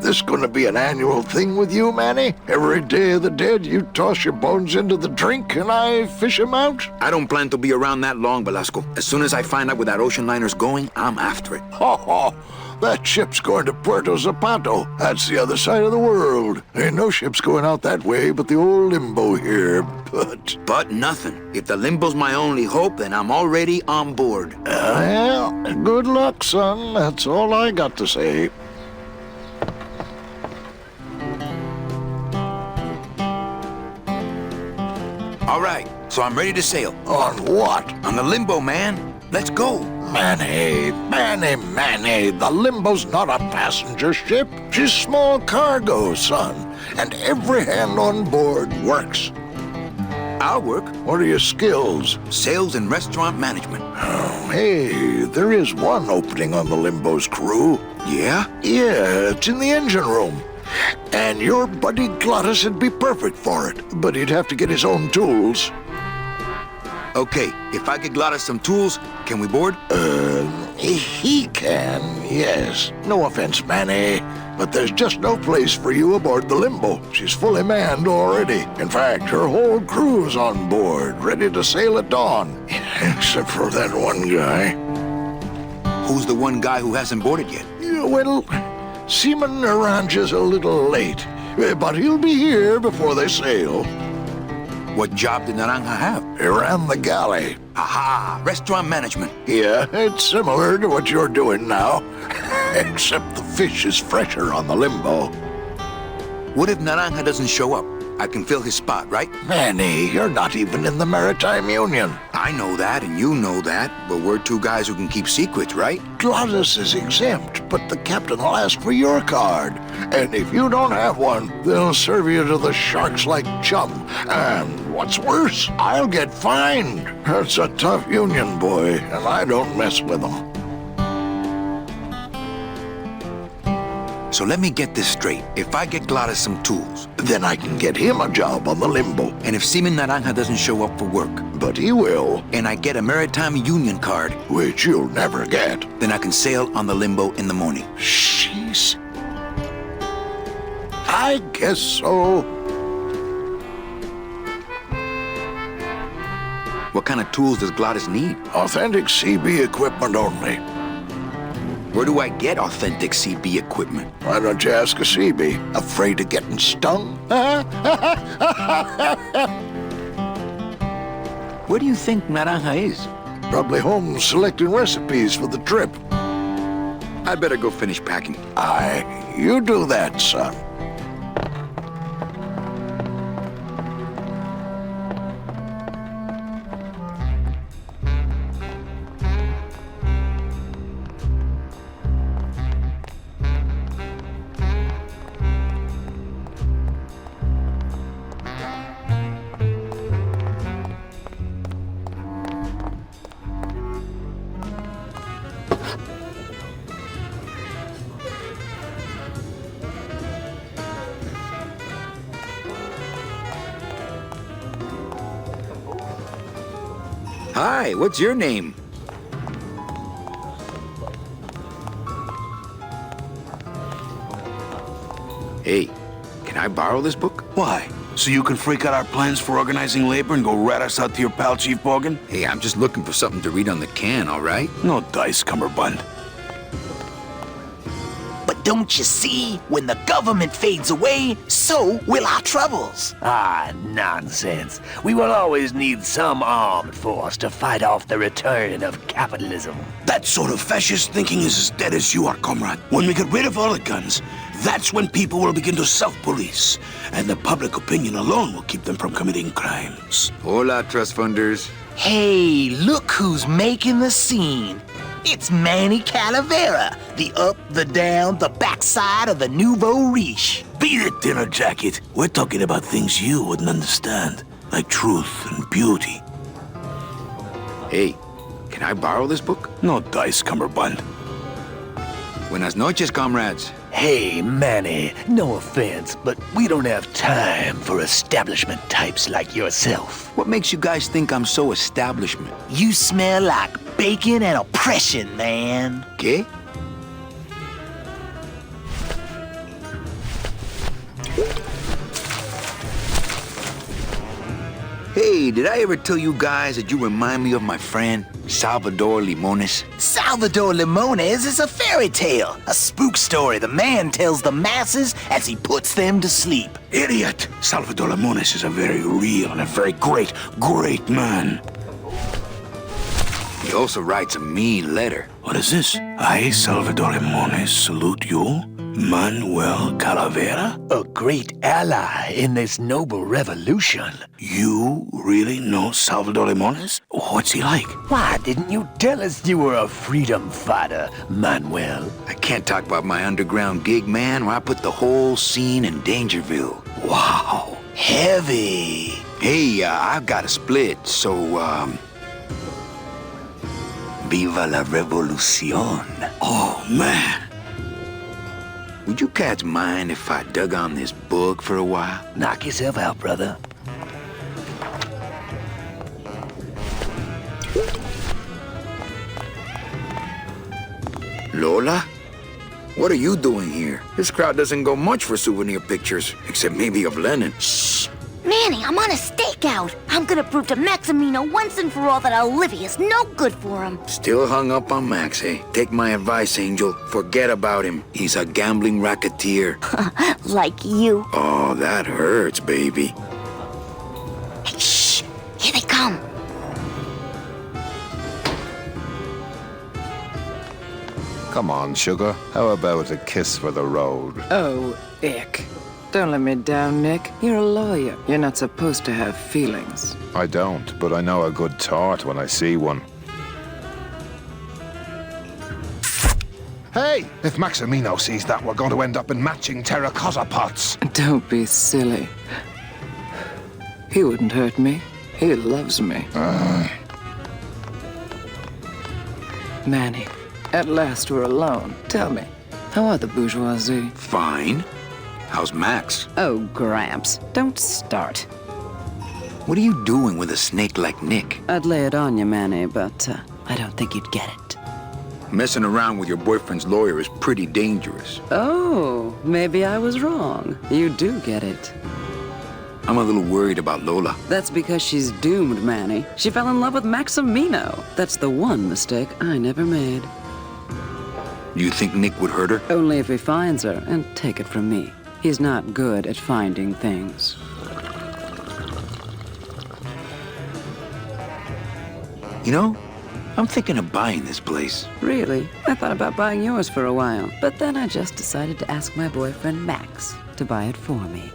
this gonna be an annual thing with you, Manny? Every Day of the Dead, you toss your bones into the drink and I fish 'em out? I don't plan to be around that long, Velasco. As soon as I find out where that ocean liner's going, I'm after it. Ho ho! That ship's going to Puerto Zapato. That's the other side of the world. Ain't no ships going out that way but the old Limbo here, but... But nothing. If the Limbo's my only hope, then I'm already on board. Well, good luck, son. That's all I got to say. All right, so I'm ready to sail. On what? On the Limbo, man. Let's go. Manny, the Limbo's not a passenger ship. She's small cargo, son. And every hand on board works. I'll work. What are your skills? Sales and restaurant management. Oh, hey, there is one opening on the Limbo's crew. Yeah? Yeah, it's in the engine room. And your buddy Glottis would be perfect for it, but he'd have to get his own tools. Okay, if I get Glottis some tools, can we board? He can, yes. No offense, Manny, but there's just no place for you aboard the Limbo. She's fully manned already. In fact, her whole crew's on board, ready to sail at dawn. Except for that one guy. Who's the one guy who hasn't boarded yet? Yeah, well, Seaman Naranja's a little late, but he'll be here before they sail. What job did Naranja have? He ran the galley. Aha! Restaurant management. Yeah, it's similar to what you're doing now. Except the fish is fresher on the Limbo. What if Naranja doesn't show up? I can fill his spot, right? Manny, you're not even in the Maritime Union. I know that, and you know that, but we're two guys who can keep secrets, right? Glottis is exempt, but the captain will ask for your card. And if you don't have one, they'll serve you to the sharks like chum. And what's worse, I'll get fined. It's a tough union, boy, and I don't mess with them. So let me get this straight. If I get Glottis some tools, then I can get him a job on the Limbo. And if Seaman Naranja doesn't show up for work, but he will, and I get a Maritime Union card, which you'll never get, then I can sail on the Limbo in the morning. Jeez. I guess so. What kind of tools does Glottis need? Authentic CB equipment only. Where do I get authentic CB equipment? Why don't you ask a CB? Afraid of getting stung? Where do you think Naranja is? Probably home selecting recipes for the trip. I'd better go finish packing. Aye, you do that, son. Hi, what's your name? Hey, can I borrow this book? Why? So you can freak out our plans for organizing labor and go rat us out to your pal, Chief Morgan? Hey, I'm just looking for something to read on the can, all right? No dice, Cummerbund. But don't you see, when the government fades away, so will our troubles. Ah, nonsense. We will always need some armed force to fight off the return of capitalism. That sort of fascist thinking is as dead as you are, comrade. When we get rid of all the guns, that's when people will begin to self-police, and the public opinion alone will keep them from committing crimes. Hola, trust funders. Hey, look who's making the scene. It's Manny Calavera, the up, the down, the backside of the nouveau riche. Beat it, Dinner Jacket. We're talking about things you wouldn't understand, like truth and beauty. Hey, can I borrow this book? No dice, Cummerbund. Buenas noches, comrades. Hey, Manny, no offense, but we don't have time for establishment types like yourself. What makes you guys think I'm so establishment? You smell like bacon and oppression, man. ¿Qué? Hey, did I ever tell you guys that you remind me of my friend, Salvador Limones? Salvador Limones is a fairy tale, a spook story the man tells the masses as he puts them to sleep. Idiot! Salvador Limones is a very real and a very great man. He also writes a mean letter. What is this? I, Salvador Limones, salute you, Manuel Calavera? A great ally in this noble revolution. You really know Salvador Limones? What's he like? Why didn't you tell us you were a freedom fighter, Manuel? I can't talk about my underground gig, man, where I put the whole scene in Dangerville. Wow. Heavy. Hey, I've got a split, so, Viva la revolucion. Oh, man. would you cats mind if I dug on this book for a while? Knock yourself out, brother. Lola? What are you doing here? This crowd doesn't go much for souvenir pictures, except maybe of Lenin. Shh! Manny, I'm on a stakeout. I'm gonna prove to Maximino once and for all that Olivia's no good for him. Still hung up on Max, eh? Take my advice, Angel. Forget about him. He's a gambling racketeer. Like you. Oh, that hurts, baby. Hey, shh! Here they come. Come on, sugar. How about a kiss for the road? Oh, ick. Don't let me down, Nick. You're a lawyer. You're not supposed to have feelings. I don't, but I know a good tart when I see one. Hey! If Maximino sees that, we're going to end up in matching terracotta pots. Don't be silly. He wouldn't hurt me. He loves me. Manny, at last we're alone. Tell me, how are the bourgeoisie? Fine. How's Max? Oh, Gramps, don't start. What are you doing with a snake like Nick? I'd lay it on you, Manny, but I don't think you'd get it. Messing around with your boyfriend's lawyer is pretty dangerous. Oh, maybe I was wrong. You do get it. I'm a little worried about Lola. That's because she's doomed, Manny. She fell in love with Maximino. That's the one mistake I never made. You think Nick would hurt her? Only if he finds her, and take it from me. He's not good at finding things. You know, I'm thinking of buying this place. Really? I thought about buying yours for a while, but then I just decided to ask my boyfriend Max to buy it for me.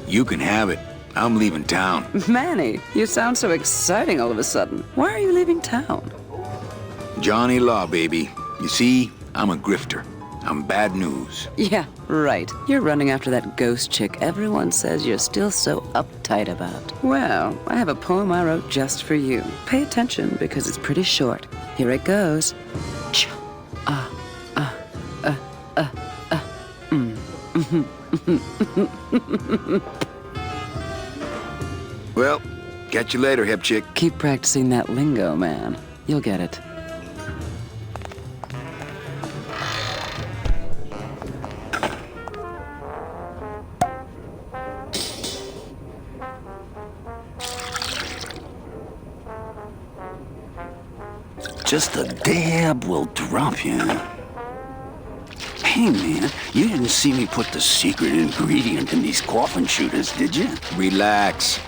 You can have it. I'm leaving town. Manny, you sound so exciting all of a sudden. Why are you leaving town? Johnny Law, baby. You see, I'm a grifter. I'm bad news. Yeah, right. You're running after that ghost chick everyone says you're still so uptight about. Well, I have a poem I wrote just for you. Pay attention because it's pretty short. Here it goes. Ch ah ah Well, catch you later, hip chick. Keep practicing that lingo, man. You'll get it. Just a dab will drop you. Hey, man, you didn't see me put the secret ingredient in these coffin shooters, did you? Relax.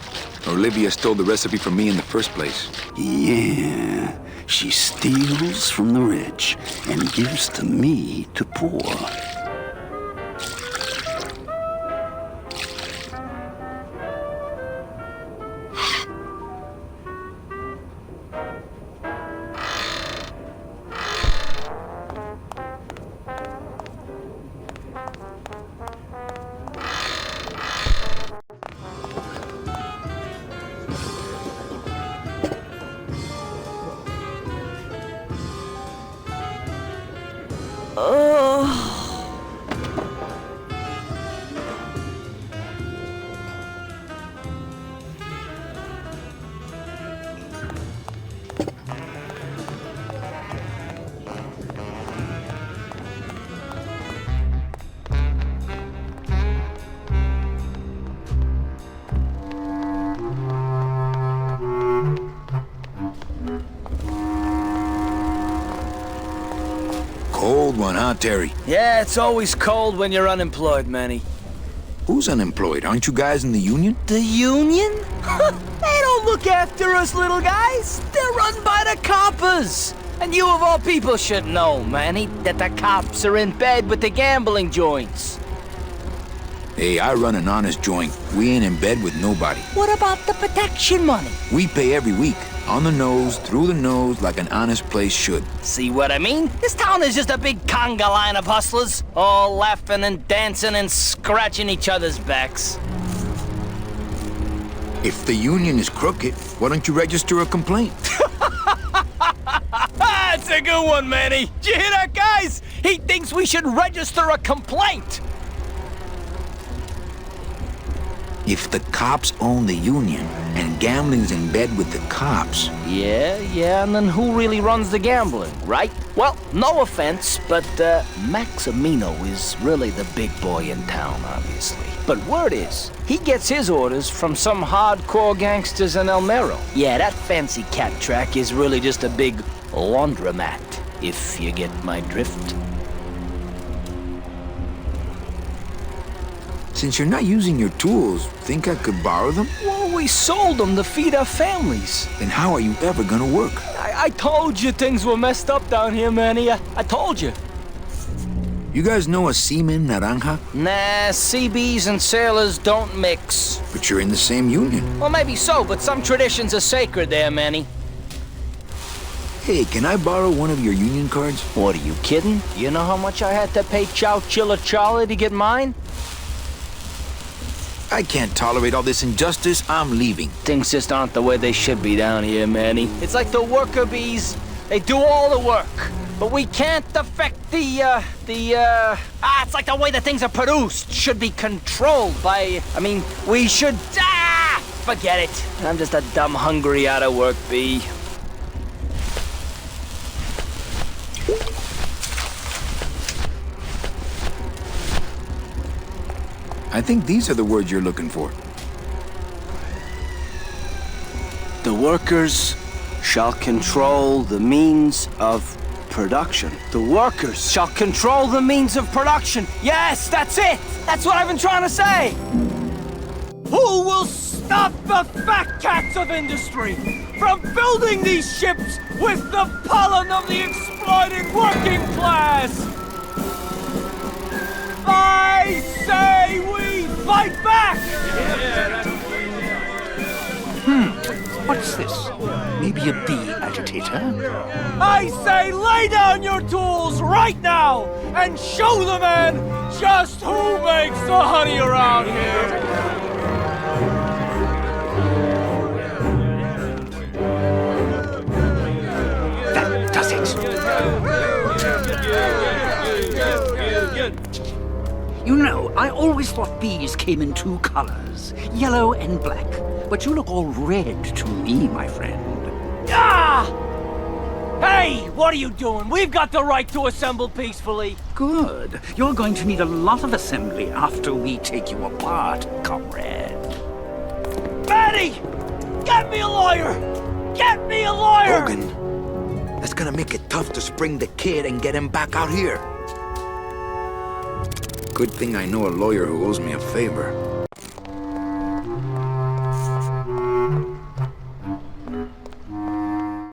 Olivia stole the recipe from me in the first place. Yeah, she steals from the rich and gives to me to poor. Cold one, huh, Terry? Yeah, it's always cold when you're unemployed, Manny. Who's unemployed? Aren't you guys in the union? The union? They don't look after us little guys. They're run by the coppers. And you of all people should know, Manny, that the cops are in bed with the gambling joints. Hey, I run an honest joint. We ain't in bed with nobody. What about the protection money? We pay every week. On the nose, through the nose, like an honest place should. See what I mean? This town is just a big conga line of hustlers, all laughing and dancing and scratching each other's backs. If the union is crooked, why don't you register a complaint? That's a good one, Manny. Did you hear that, guys? He thinks we should register a complaint. If the cops own the union and gambling's in bed with the cops. Yeah, and then who really runs the gambling, right? Well, no offense, but Maximino is really the big boy in town, obviously. But word is, he gets his orders from some hardcore gangsters in El Mero. Yeah, that fancy cat track is really just a big laundromat, if you get my drift. Since you're not using your tools, think I could borrow them? Well, we sold them to feed our families. Then how are you ever gonna work? I told you things were messed up down here, Manny. I told you. You guys know a seaman, Naranja? Nah, CBs and sailors don't mix. But you're in the same union. Well, maybe so, but some traditions are sacred there, Manny. Hey, can I borrow one of your union cards? What, are you kidding? You know how much I had to pay Chow Chilla Charlie to get mine? I can't tolerate all this injustice. I'm leaving. Things just aren't the way they should be down here, Manny. It's like the worker bees. They do all the work. But we can't affect it's like the way that things are produced should be controlled by, we should, forget it. I'm just a dumb, hungry, out-of-work bee. I think these are the words you're looking for. The workers shall control the means of production. The workers shall control the means of production. Yes, that's it. That's what I've been trying to say. Who will stop the fat cats of industry from building these ships with the pollen of the exploited working class? I say we fight back! What's this? Maybe a bee agitator? I say lay down your tools right now and show the men just who makes the honey around here! That does it. You know, I always thought bees came in two colors, yellow and black. But you look all red to me, my friend. Ah! Hey, what are you doing? We've got the right to assemble peacefully. Good. You're going to need a lot of assembly after we take you apart, comrade. Manny! Get me a lawyer! Get me a lawyer! Hogan, that's gonna make it tough to spring the kid and get him back out here. Good thing I know a lawyer who owes me a favor.